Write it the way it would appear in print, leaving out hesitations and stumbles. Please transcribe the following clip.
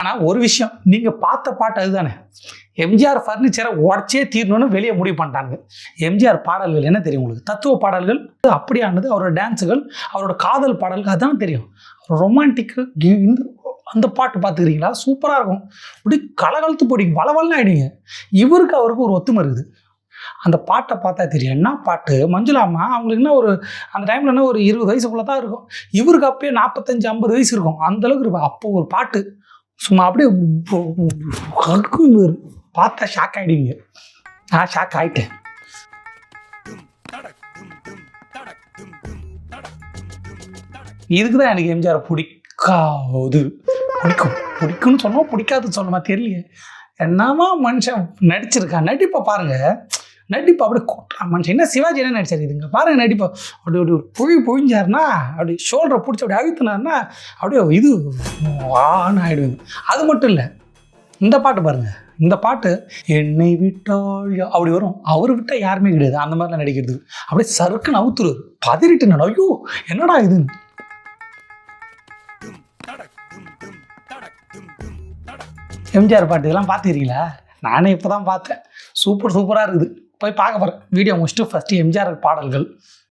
ஆனால் ஒரு விஷயம், நீங்கள் பார்த்த பாட்டு அதுதானே. எம்ஜிஆர் ஃபர்னிச்சரை உடச்சே தீரணும்னு வெளியே முடிவு பண்ணிட்டாங்க. எம்ஜிஆர் பாடல்கள் என்ன தெரியும் உங்களுக்கு? தத்துவ பாடல்கள் அப்படியானது, அவரோட டான்ஸுகள், அவரோட காதல் பாடல்கள் அதுதான் தெரியும். ரொமான்டிக்கு இந்த அந்த பாட்டு பார்த்துக்கிறீங்களா? சூப்பராக இருக்கும். இப்படி கலகலத்து போடிங்க, வளவல்லாம் ஆகிடுங்க. இவருக்கு அவருக்கு ஒரு ஒத்துமை இருக்குது. அந்த பாட்டை பார்த்தா தெரியும். என்ன பாட்டு? மஞ்சுளாமா அவங்களுக்கு என்ன ஒரு அந்த டைமில் என்ன ஒரு 20 வயசுக்குள்ளே தான் இருக்கும். இவருக்கு அப்பயே 45-50 வயசு இருக்கும். அந்தளவுக்கு இருக்கும். அப்போ ஒரு பாட்டு சும்மா அப்படியே பார்த்தா ஷாக் ஆகிடுவீங்க. நான் ஷாக் ஆகிட்டேன். இதுக்கு தான் எனக்கு எம்ஜிஆர் பிடிக்காது. பிடிக்கும்னு சொன்னோம், பிடிக்காதுன்னு சொன்னோமா தெரியலையே. என்னமா மனுஷன் நடிச்சிருக்கான். நடிப்பை பாருங்க, நடிப்பு அப்படியே கொட்டுறா மனுஷன். என்ன சிவாஜி என்ன நடிச்சார் இதுங்க பாருங்க. நடிப்பை அப்படி அப்படி ஒரு பொழிஞ்சாருன்னா, அப்படி ஷோல்டரை பிடிச்சி அப்படி அழுத்தினார்னா அப்படியே இது வான்னு ஆகிடுவேங்க. அது மட்டும் இல்லை, இந்த பாட்டு பாருங்கள். இந்த பாட்டு என்னை விட்டால் அப்படி வரும். அவர் விட்டால் யாருமே கிடையாது அந்த மாதிரிலாம் நடிக்கிறது. அப்படியே சறுக்குன்னு அவுத்துருவார். பதறிட்டு நான் ஐயோ என்னடா இதுன்னு. எம்ஜிஆர் பாட்டு இதெல்லாம் பார்த்துக்கிறீங்களா? நானே இப்போ தான் பார்த்தேன். சூப்பராக இருக்குது. போய் பார்க்க போகிறேன். வீடியோ முடிச்சுட்டு ஃபஸ்ட்டு எம்ஜிஆர் பாடல்கள்